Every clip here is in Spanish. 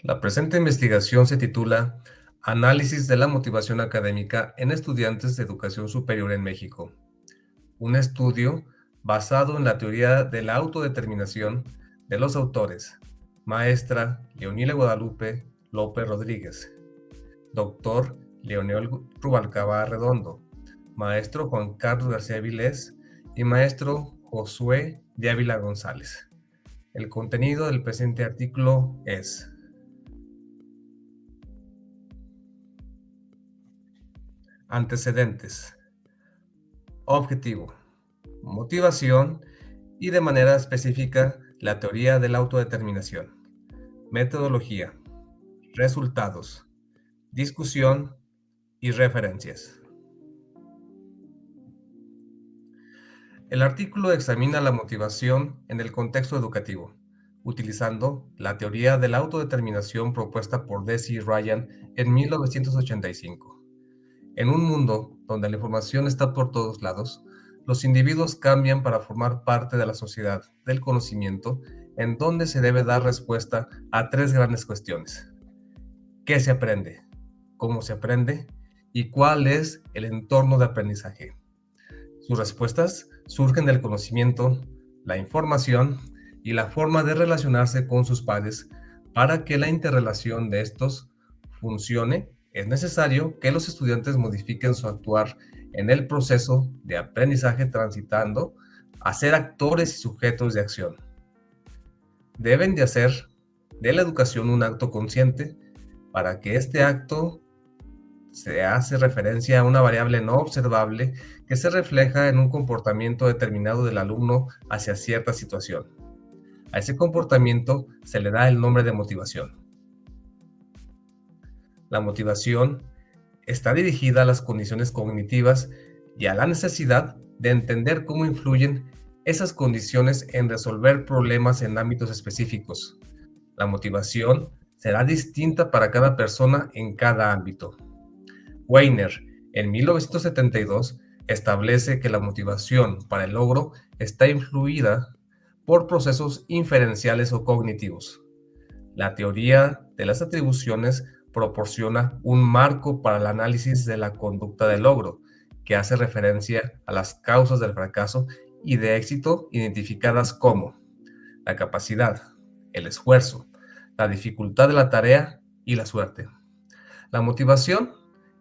La presente investigación se titula Análisis de la motivación académica en estudiantes de educación superior en México. Un estudio basado en la teoría de la autodeterminación de los autores, maestra Leonila Guadalupe López Rodríguez, doctor Leonel Rubalcaba Redondo, maestro Juan Carlos García Vilés y maestro Josué de Ávila González. El contenido del presente artículo es: antecedentes, objetivo, motivación y, de manera específica, la teoría de la autodeterminación, metodología, resultados, discusión y referencias. El artículo examina la motivación en el contexto educativo, utilizando la teoría de la autodeterminación propuesta por Deci y Ryan en 1985. En un mundo donde la información está por todos lados, los individuos cambian para formar parte de la sociedad del conocimiento, en donde se debe dar respuesta a tres grandes cuestiones: ¿qué se aprende? ¿Cómo se aprende? ¿Y cuál es el entorno de aprendizaje? Sus respuestas surgen del conocimiento, la información y la forma de relacionarse con sus pares. Para que la interrelación de estos funcione, es necesario que los estudiantes modifiquen su actuar en el proceso de aprendizaje, transitando a ser actores y sujetos de acción. Deben de hacer de la educación un acto consciente. Para que este acto se hace referencia a una variable no observable que se refleja en un comportamiento determinado del alumno hacia cierta situación. A ese comportamiento se le da el nombre de motivación. La motivación está dirigida a las condiciones cognitivas y a la necesidad de entender cómo influyen esas condiciones en resolver problemas en ámbitos específicos. La motivación será distinta para cada persona en cada ámbito. Weiner, en 1972, establece que la motivación para el logro está influida por procesos inferenciales o cognitivos. La teoría de las atribuciones proporciona un marco para el análisis de la conducta del logro, que hace referencia a las causas del fracaso y de éxito identificadas como la capacidad, el esfuerzo, la dificultad de la tarea y la suerte. La motivación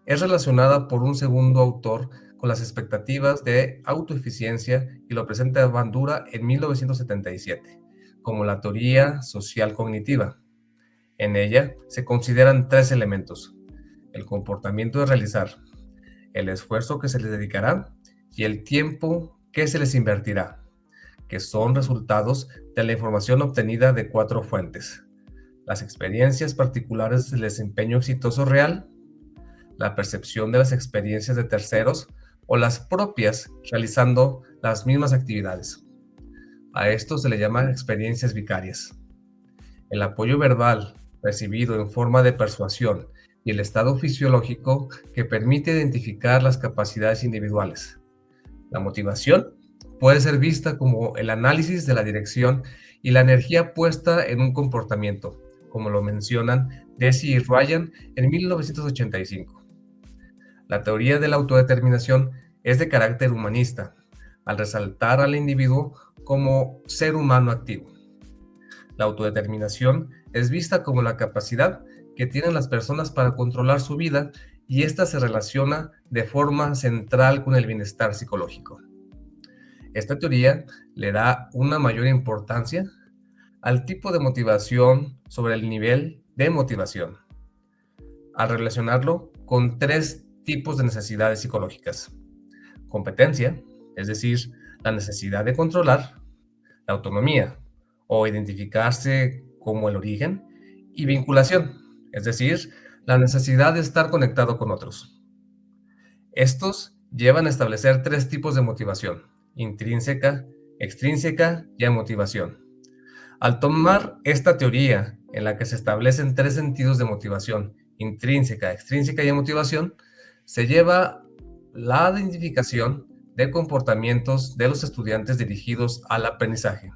es relacionada por un segundo autor con las expectativas de autoeficiencia y lo presenta Bandura en 1977 como la teoría social cognitiva. En ella se consideran tres elementos: el comportamiento de realizar, el esfuerzo que se les dedicará y el tiempo que se les invertirá, que son resultados de la información obtenida de cuatro fuentes: las experiencias particulares del desempeño exitoso real, la percepción de las experiencias de terceros o las propias realizando las mismas actividades. A esto se le llaman experiencias vicarias. El apoyo verbal recibido en forma de persuasión y el estado fisiológico que permite identificar las capacidades individuales. La motivación puede ser vista como el análisis de la dirección y la energía puesta en un comportamiento, como lo mencionan Deci y Ryan en 1985. La teoría de la autodeterminación es de carácter humanista, al resaltar al individuo como ser humano activo. La autodeterminación es vista como la capacidad que tienen las personas para controlar su vida, y esta se relaciona de forma central con el bienestar psicológico. Esta teoría le da una mayor importancia al tipo de motivación sobre el nivel de motivación, al relacionarlo con tres tipos de necesidades psicológicas: competencia, es decir, la necesidad de controlar; la autonomía, o identificarse como el origen; y vinculación, es decir, la necesidad de estar conectado con otros. Estos llevan a establecer tres tipos de motivación: intrínseca, extrínseca y amotivación. Al tomar esta teoría, en la que se establecen tres sentidos de motivación: intrínseca, extrínseca y amotivación, se lleva la identificación de comportamientos de los estudiantes dirigidos al aprendizaje,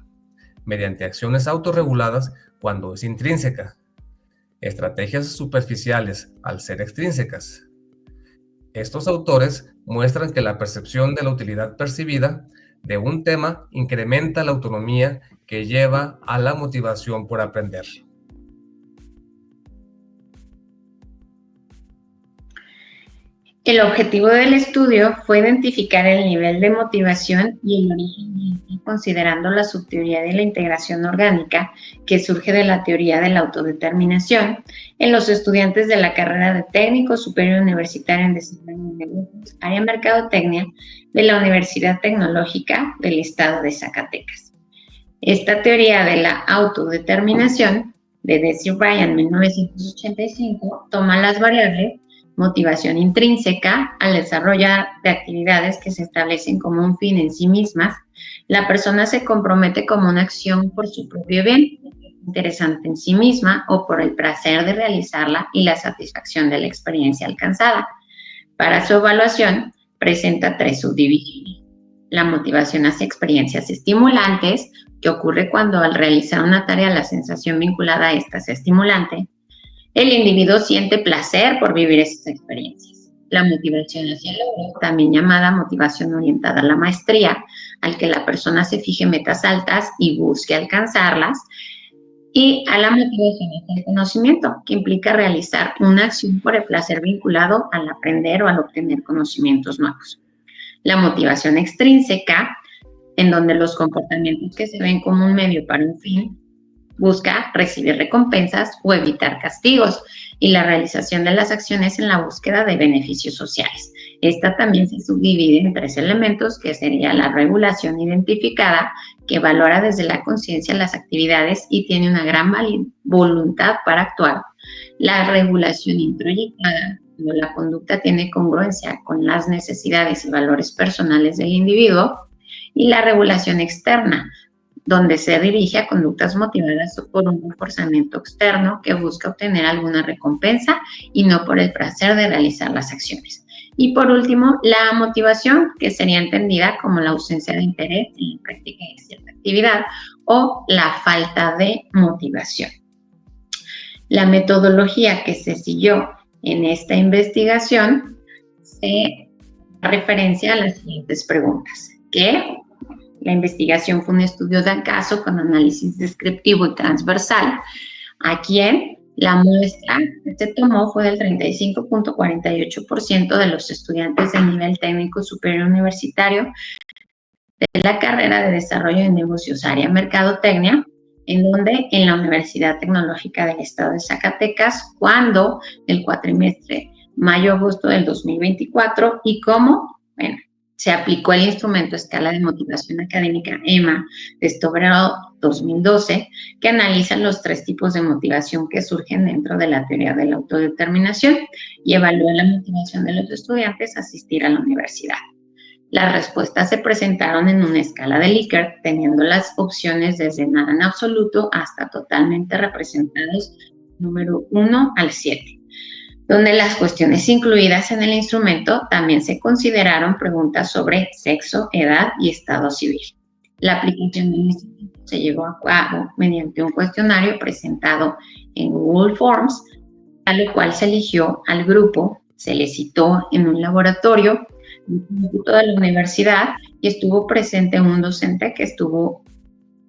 mediante acciones autorreguladas cuando es intrínseca, estrategias superficiales al ser extrínsecas. Estos autores muestran que la percepción de la utilidad percibida de un tema incrementa la autonomía que lleva a la motivación por aprender. El objetivo del estudio fue identificar el nivel de motivación y el origen de este, considerando la subteoría de la integración orgánica que surge de la teoría de la autodeterminación en los estudiantes de la carrera de técnico superior universitario en desarrollo de negocios, área mercadotecnia de la Universidad Tecnológica del Estado de Zacatecas. Esta teoría de la autodeterminación de Deci Ryan en 1985 toma las variables motivación intrínseca al desarrollar de actividades que se establecen como un fin en sí mismas. La persona se compromete como una acción por su propio bien, interesante en sí misma o por el placer de realizarla y la satisfacción de la experiencia alcanzada. Para su evaluación, presenta 3 subdivisiones. La motivación hacia experiencias estimulantes, que ocurre cuando al realizar una tarea la sensación vinculada a esta es estimulante. El individuo siente placer por vivir esas experiencias. La motivación hacia el logro, también llamada motivación orientada a la maestría, al que la persona se fije metas altas y busque alcanzarlas. Y a la motivación hacia el conocimiento, que implica realizar una acción por el placer vinculado al aprender o al obtener conocimientos nuevos. La motivación extrínseca, en donde los comportamientos que se ven como un medio para un fin busca recibir recompensas o evitar castigos, y la realización de las acciones en la búsqueda de beneficios sociales. Esta también se subdivide en 3 elementos, que sería la regulación identificada, que valora desde la conciencia las actividades y tiene una gran voluntad para actuar. La regulación introyectada, cuando la conducta tiene congruencia con las necesidades y valores personales del individuo. Y la regulación externa, donde se dirige a conductas motivadas por un reforzamiento externo que busca obtener alguna recompensa y no por el placer de realizar las acciones. Y por último, la motivación, que sería entendida como la ausencia de interés en la práctica de cierta actividad o la falta de motivación. La metodología que se siguió en esta investigación se referencia a las siguientes preguntas. ¿Qué? La investigación fue un estudio de caso con análisis descriptivo y transversal. ¿A quién? La muestra que se tomó fue del 35.48% de los estudiantes de nivel técnico superior universitario de la carrera de desarrollo de negocios área mercadotecnia, en donde en la Universidad Tecnológica del Estado de Zacatecas, cuando el cuatrimestre mayo-agosto del 2024, y cómo, bueno, se aplicó el instrumento Escala de Motivación Académica EMA de Stobrero 2012, que analiza los 3 tipos de motivación que surgen dentro de la teoría de la autodeterminación y evalúa la motivación de los estudiantes a asistir a la universidad. Las respuestas se presentaron en una escala de Likert, teniendo las opciones desde nada en absoluto hasta totalmente representados, número 1 al 7. Donde las cuestiones incluidas en el instrumento también se consideraron preguntas sobre sexo, edad y estado civil. La aplicación del instrumento se llevó a cabo mediante un cuestionario presentado en Google Forms, a lo cual se eligió al grupo, se le citó en un laboratorio de la universidad y estuvo presente un docente que estuvo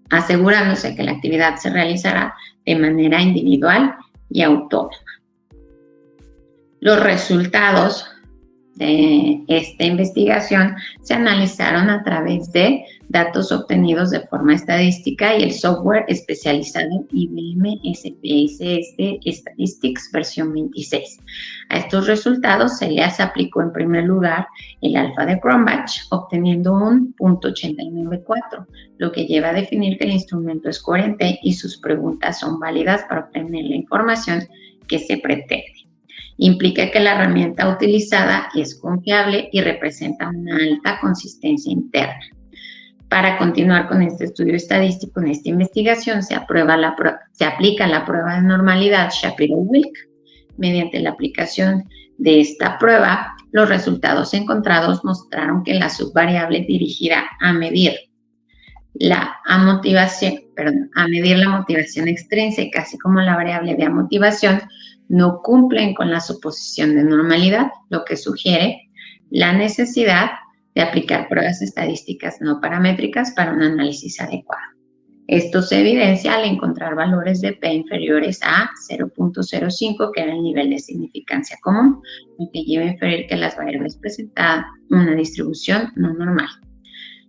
asegurándose que la actividad se realizará de manera individual y autónoma. Los resultados de esta investigación se analizaron a través de datos obtenidos de forma estadística y el software especializado IBM SPSS Statistics versión 26. A estos resultados se les aplicó en primer lugar el alfa de Cronbach, obteniendo un .894, lo que lleva a definir que el instrumento es coherente y sus preguntas son válidas para obtener la información que se pretende. Implica que la herramienta utilizada es confiable y representa una alta consistencia interna. Para continuar con este estudio estadístico, en esta investigación se aplica la prueba de normalidad Shapiro-Wilk. Mediante la aplicación de esta prueba, los resultados encontrados mostraron que la subvariable dirigida a medir a medir la motivación extrínseca, así como la variable de amotivación, no cumplen con la suposición de normalidad, lo que sugiere la necesidad de aplicar pruebas estadísticas no paramétricas para un análisis adecuado. Esto se evidencia al encontrar valores de P inferiores a 0.05, que era el nivel de significancia común, lo que lleva a inferir que las variables presentaban una distribución no normal.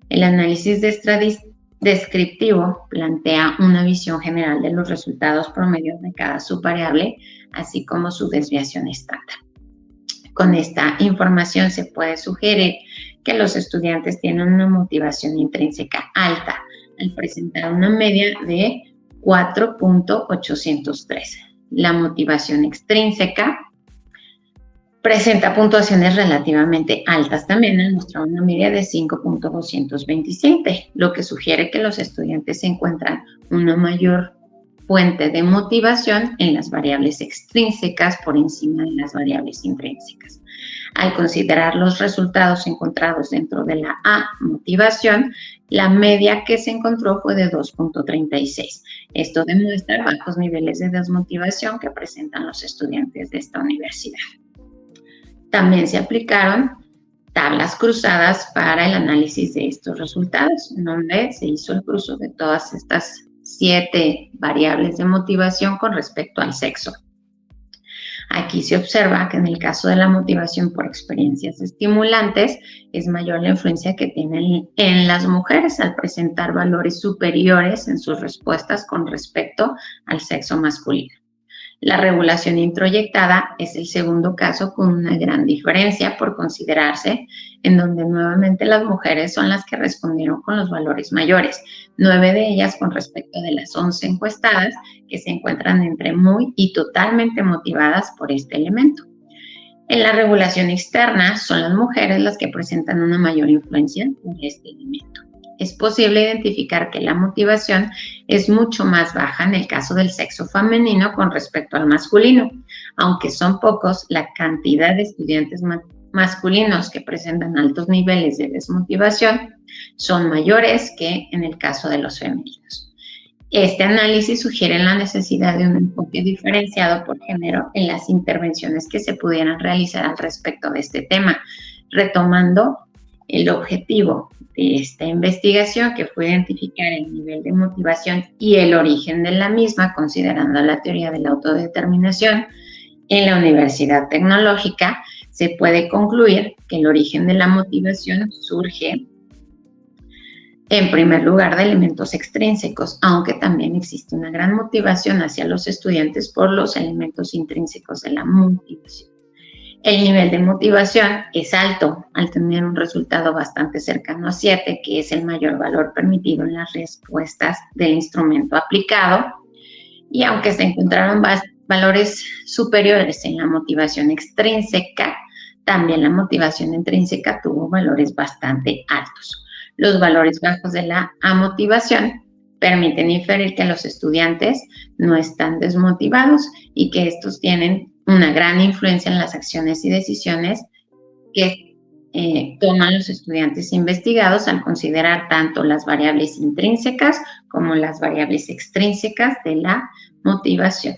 El análisis descriptivo plantea una visión general de los resultados promedios de cada subvariable, así como su desviación estándar. Con esta información se puede sugerir que los estudiantes tienen una motivación intrínseca alta, al presentar una media de 4.813. La motivación extrínseca presenta puntuaciones relativamente altas también, al mostrar una media de 5.227, lo que sugiere que los estudiantes encuentran una mayor fuente de motivación en las variables extrínsecas por encima de las variables intrínsecas. Al considerar los resultados encontrados dentro de la A, motivación, la media que se encontró fue de 2.36. Esto demuestra bajos niveles de desmotivación que presentan los estudiantes de esta universidad. También se aplicaron tablas cruzadas para el análisis de estos resultados, en donde se hizo el cruzo de todas estas 7 variables de motivación con respecto al sexo. Aquí se observa que en el caso de la motivación por experiencias estimulantes, es mayor la influencia que tienen en las mujeres al presentar valores superiores en sus respuestas con respecto al sexo masculino. La regulación introyectada es el segundo caso con una gran diferencia por considerarse, en donde nuevamente las mujeres son las que respondieron con los valores mayores, 9 de ellas con respecto de las 11 encuestadas, que se encuentran entre muy y totalmente motivadas por este elemento. En la regulación externa son las mujeres las que presentan una mayor influencia por este elemento. Es posible identificar que la motivación es mucho más baja en el caso del sexo femenino con respecto al masculino. Aunque son pocos, la cantidad de estudiantes masculinos que presentan altos niveles de desmotivación son mayores que en el caso de los femeninos. Este análisis sugiere la necesidad de un enfoque diferenciado por género en las intervenciones que se pudieran realizar al respecto de este tema, retomando el objetivo de esta investigación, que fue identificar el nivel de motivación y el origen de la misma, considerando la teoría de la autodeterminación. En la Universidad Tecnológica se puede concluir que el origen de la motivación surge en primer lugar de elementos extrínsecos, aunque también existe una gran motivación hacia los estudiantes por los elementos intrínsecos de la motivación. El nivel de motivación es alto al tener un resultado bastante cercano a 7, que es el mayor valor permitido en las respuestas del instrumento aplicado. Y aunque se encontraron valores superiores en la motivación extrínseca, también la motivación intrínseca tuvo valores bastante altos. Los valores bajos de la amotivación permiten inferir que los estudiantes no están desmotivados y que estos tienen una gran influencia en las acciones y decisiones que toman los estudiantes investigados al considerar tanto las variables intrínsecas como las variables extrínsecas de la motivación.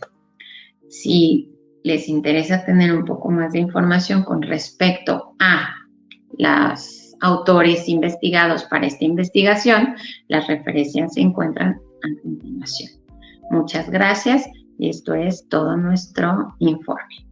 Si les interesa tener un poco más de información con respecto a los autores investigados para esta investigación, las referencias se encuentran a continuación. Muchas gracias y esto es todo nuestro informe.